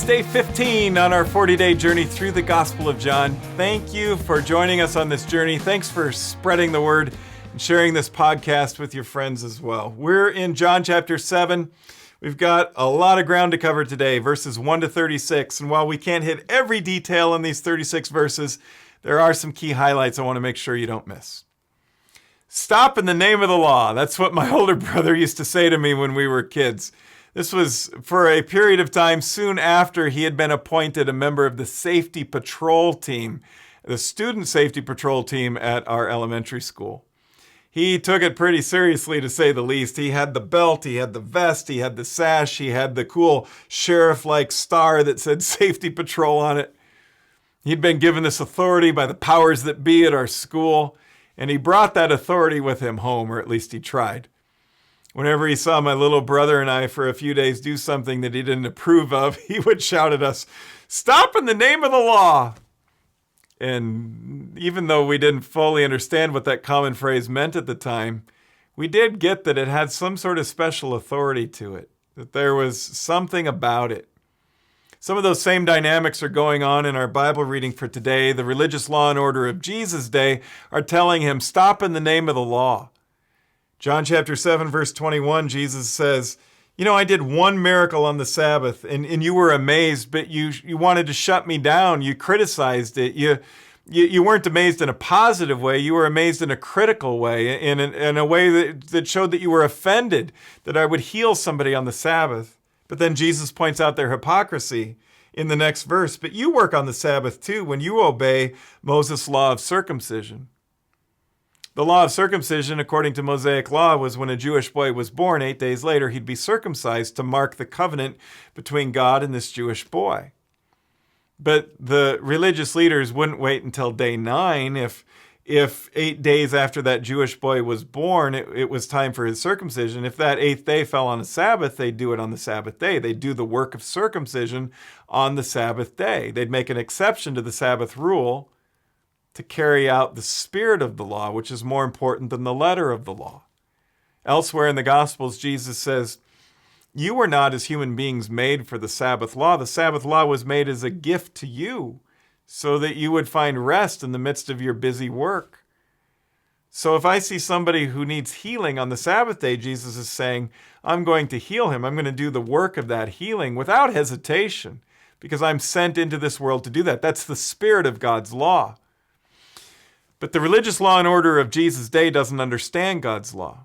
It's day 15 on our 40-day journey through the Gospel of John. Thank you for joining us on this journey. Thanks for spreading the word and sharing this podcast with your friends as well. We're in John chapter 7. We've got a lot of ground to cover today, verses 1 to 36. And while we can't hit every detail in these 36 verses, there are some key highlights I want to make sure you don't miss. Stop in the name of the law. That's what my older brother used to say to me when we were kids. This was for a period of time soon after he had been appointed a member of the safety patrol team, the student safety patrol team at our elementary school. He took it pretty seriously, to say the least. He had the belt, he had the vest, he had the sash, he had the cool sheriff-like star that said safety patrol on it. He'd been given this authority by the powers that be at our school, and he brought that authority with him home, or at least he tried. Whenever he saw my little brother and I for a few days do something that he didn't approve of, he would shout at us, "Stop in the name of the law!" And even though we didn't fully understand what that common phrase meant at the time, we did get that it had some sort of special authority to it, that there was something about it. Some of those same dynamics are going on in our Bible reading for today. The religious law and order of Jesus' day are telling him, stop in the name of the law. John chapter 7, verse 21, Jesus says, I did one miracle on the Sabbath, and you were amazed, but you wanted to shut me down. You criticized it. You weren't amazed in a positive way. You were amazed in a critical way, in a way that showed that you were offended that I would heal somebody on the Sabbath. But then Jesus points out their hypocrisy in the next verse. But you work on the Sabbath too when you obey Moses' law of circumcision. The law of circumcision, according to Mosaic law, was when a Jewish boy was born, 8 days later, he'd be circumcised to mark the covenant between God and this Jewish boy. But the religious leaders wouldn't wait until day 9. If 8 days after that Jewish boy was born, it was time for his circumcision. If that 8th day fell on a Sabbath, they'd do it on the Sabbath day. They'd do the work of circumcision on the Sabbath day. They'd make an exception to the Sabbath rule to carry out the spirit of the law, which is more important than the letter of the law. Elsewhere in the Gospels, Jesus says, you were not as human beings made for the Sabbath law. The Sabbath law was made as a gift to you so that you would find rest in the midst of your busy work. So if I see somebody who needs healing on the Sabbath day, Jesus is saying, I'm going to heal him. I'm going to do the work of that healing without hesitation because I'm sent into this world to do that. That's the spirit of God's law. But the religious law and order of Jesus' day doesn't understand God's law.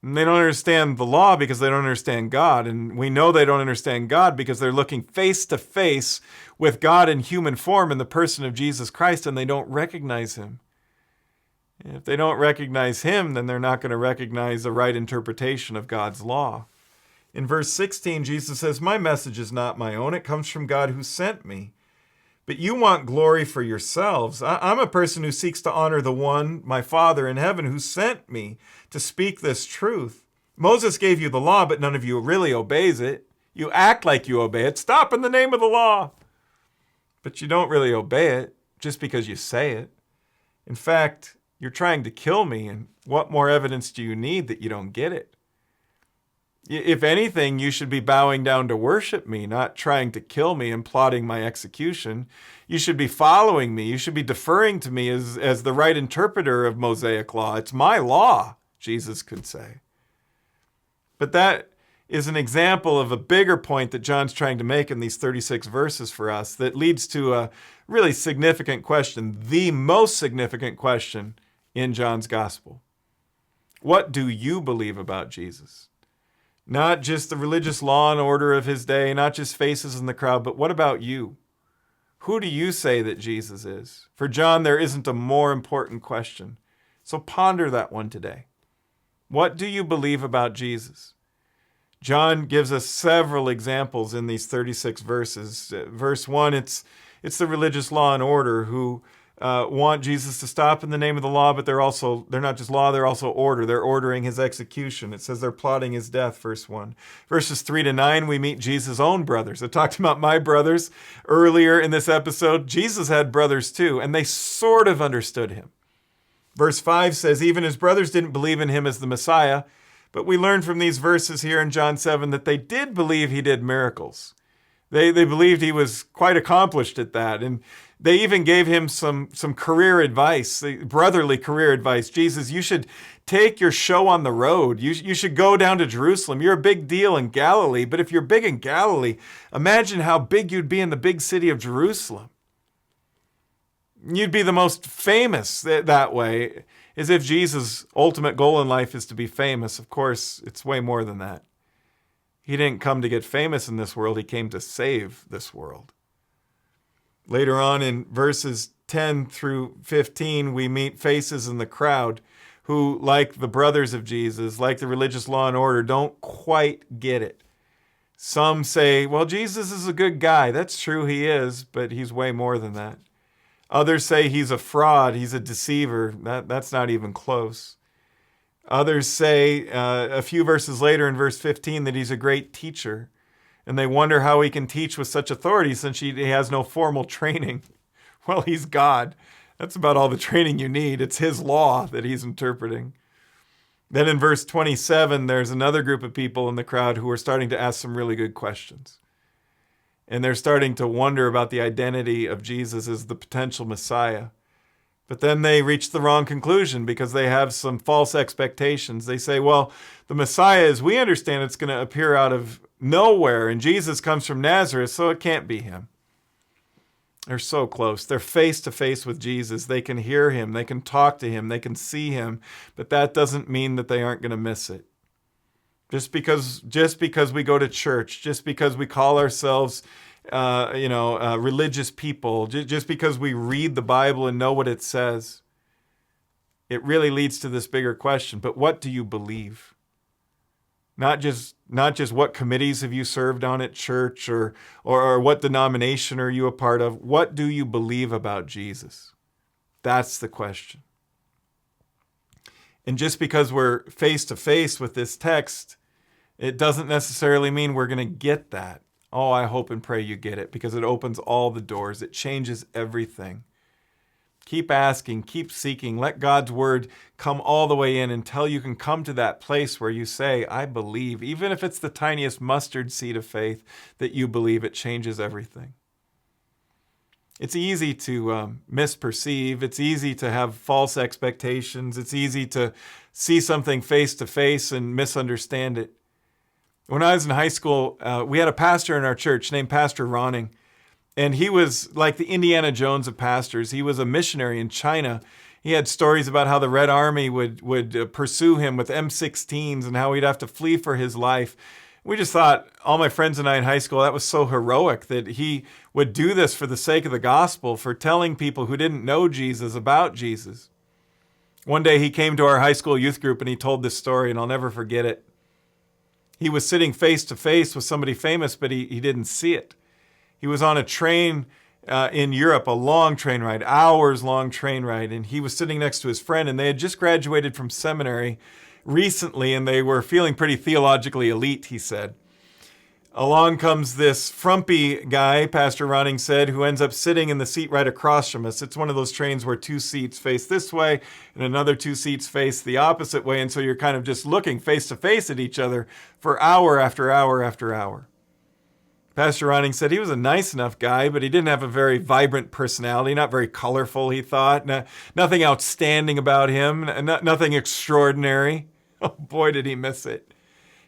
And they don't understand the law because they don't understand God. And we know they don't understand God because they're looking face to face with God in human form in the person of Jesus Christ, and they don't recognize him. And if they don't recognize him, then they're not going to recognize the right interpretation of God's law. In verse 16, Jesus says, my message is not my own. It comes from God who sent me. But you want glory for yourselves. I'm a person who seeks to honor the one, my Father in heaven, who sent me to speak this truth. Moses gave you the law, but none of you really obeys it. You act like you obey it. Stop in the name of the law. But you don't really obey it just because you say it. In fact, you're trying to kill me, and what more evidence do you need that you don't get it? If anything, you should be bowing down to worship me, not trying to kill me and plotting my execution. You should be following me. You should be deferring to me as the right interpreter of Mosaic law. It's my law, Jesus could say. But that is an example of a bigger point that John's trying to make in these 36 verses for us that leads to a really significant question, the most significant question in John's gospel. What do you believe about Jesus? Not just the religious law and order of his day, not just faces in the crowd, but what about you? Who do you say that Jesus is? For John, there isn't a more important question. So ponder that one today. What do you believe about Jesus? John gives us several examples in these 36 verses. Verse 1, it's the religious law and order who want Jesus to stop in the name of the law, but they're not just law, they're also order. They're ordering his execution. It says they're plotting his death, verse 1. Verses 3 to 9, we meet Jesus' own brothers. I talked about my brothers earlier in this episode. Jesus had brothers too, and they sort of understood him. Verse 5 says, even his brothers didn't believe in him as the Messiah, but we learn from these verses here in John 7 that they did believe he did miracles. They believed he was quite accomplished at that. And they even gave him some career advice, brotherly career advice. Jesus, you should take your show on the road. You should go down to Jerusalem. You're a big deal in Galilee, but if you're big in Galilee, imagine how big you'd be in the big city of Jerusalem. You'd be the most famous that way, as if Jesus' ultimate goal in life is to be famous. Of course, it's way more than that. He didn't come to get famous in this world. He came to save this world. Later on in verses 10 through 15, we meet faces in the crowd who, like the brothers of Jesus, like the religious law and order, don't quite get it. Some say, well, Jesus is a good guy. That's true, he is, but he's way more than that. Others say he's a fraud, he's a deceiver. That's not even close. Others say a few verses later in verse 15 that he's a great teacher. And they wonder how he can teach with such authority since he has no formal training. Well, he's God. That's about all the training you need. It's his law that he's interpreting. Then in verse 27, there's another group of people in the crowd who are starting to ask some really good questions. And they're starting to wonder about the identity of Jesus as the potential Messiah. But then they reach the wrong conclusion because they have some false expectations. They say, well, the Messiah, as we understand, it's going to appear out of nowhere, and Jesus comes from Nazareth, so it can't be him. They're so close. They're face to face with Jesus. They can hear him. They can talk to him. They can see him. But that doesn't mean that they aren't going to miss it. Just because we go to church, just because we call ourselves religious people, just because we read the Bible and know what it says, it really leads to this bigger question. But what do you believe? Not just what committees have you served on at church or what denomination are you a part of? What do you believe about Jesus? That's the question. And just because we're face to face with this text, it doesn't necessarily mean we're going to get that. Oh, I hope and pray you get it, because it opens all the doors. It changes everything. Keep asking, keep seeking. Let God's word come all the way in until you can come to that place where you say, I believe, even if it's the tiniest mustard seed of faith that you believe, it changes everything. It's easy to misperceive. It's easy to have false expectations. It's easy to see something face to face and misunderstand it. When I was in high school, we had a pastor in our church named Pastor Ronning. And he was like the Indiana Jones of pastors. He was a missionary in China. He had stories about how the Red Army would pursue him with M16s and how he'd have to flee for his life. We just thought, all my friends and I in high school, that was so heroic that he would do this for the sake of the gospel, for telling people who didn't know Jesus about Jesus. One day he came to our high school youth group and he told this story, and I'll never forget it. He was sitting face to face with somebody famous, but he didn't see it. He was on a train in Europe, a long train ride, hours-long train ride, and he was sitting next to his friend, and they had just graduated from seminary recently, and they were feeling pretty theologically elite, he said. Along comes this frumpy guy, Pastor Ronning said, who ends up sitting in the seat right across from us. It's one of those trains where two seats face this way and another two seats face the opposite way, and so you're kind of just looking face to face at each other for hour after hour after hour. Pastor Ronning said he was a nice enough guy, but he didn't have a very vibrant personality, not very colorful, he thought. Nothing outstanding about him, nothing extraordinary. Oh, boy, did he miss it.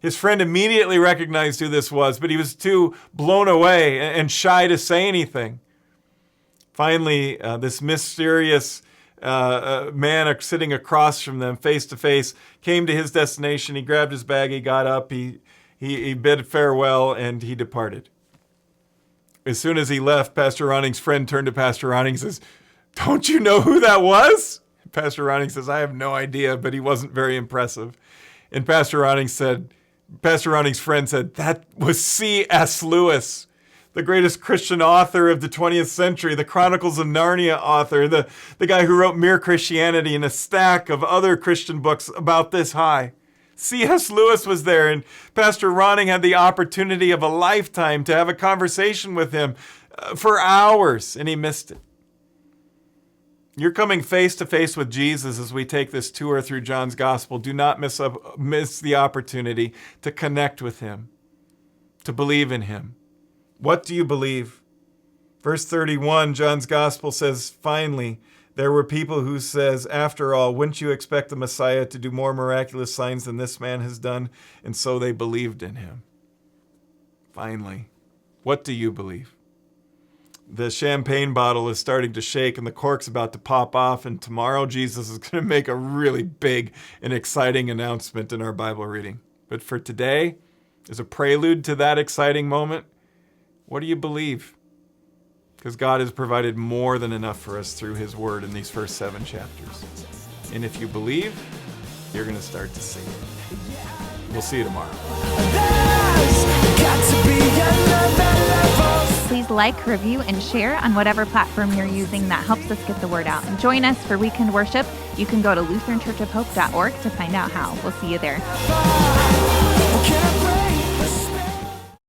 His friend immediately recognized who this was, but he was too blown away and shy to say anything. Finally, this mysterious man sitting across from them, face to face, came to his destination. He grabbed his bag, he got up, he bid farewell, and he departed. As soon as he left, Pastor Ronning's friend turned to Pastor Ronning and says, "Don't you know who that was?" Pastor Ronning says, "I have no idea," but he wasn't very impressive. And Pastor Ronning's friend said, "That was C.S. Lewis, the greatest Christian author of the 20th century, the Chronicles of Narnia author, the guy who wrote Mere Christianity and a stack of other Christian books about this high. C.S. Lewis was there, and Pastor Ronning had the opportunity of a lifetime to have a conversation with him for hours, and he missed it." You're coming face to face with Jesus as we take this tour through John's Gospel. Do not miss the opportunity to connect with him, to believe in him, What do you believe? Verse 31, John's gospel says, finally, there were people who says, after all, wouldn't you expect the Messiah to do more miraculous signs than this man has done? And so they believed in him. Finally, what do you believe? The champagne bottle is starting to shake and the cork's about to pop off, and tomorrow Jesus is going to make a really big and exciting announcement in our Bible reading. But for today, as a prelude to that exciting moment, what do you believe? Because God has provided more than enough for us through his word in these first 7 chapters. And if you believe, you're going to start to see it. We'll see you tomorrow. Please like, review, and share on whatever platform you're using that helps us get the word out. And join us for weekend worship. You can go to LutheranChurchofHope.org to find out how. We'll see you there.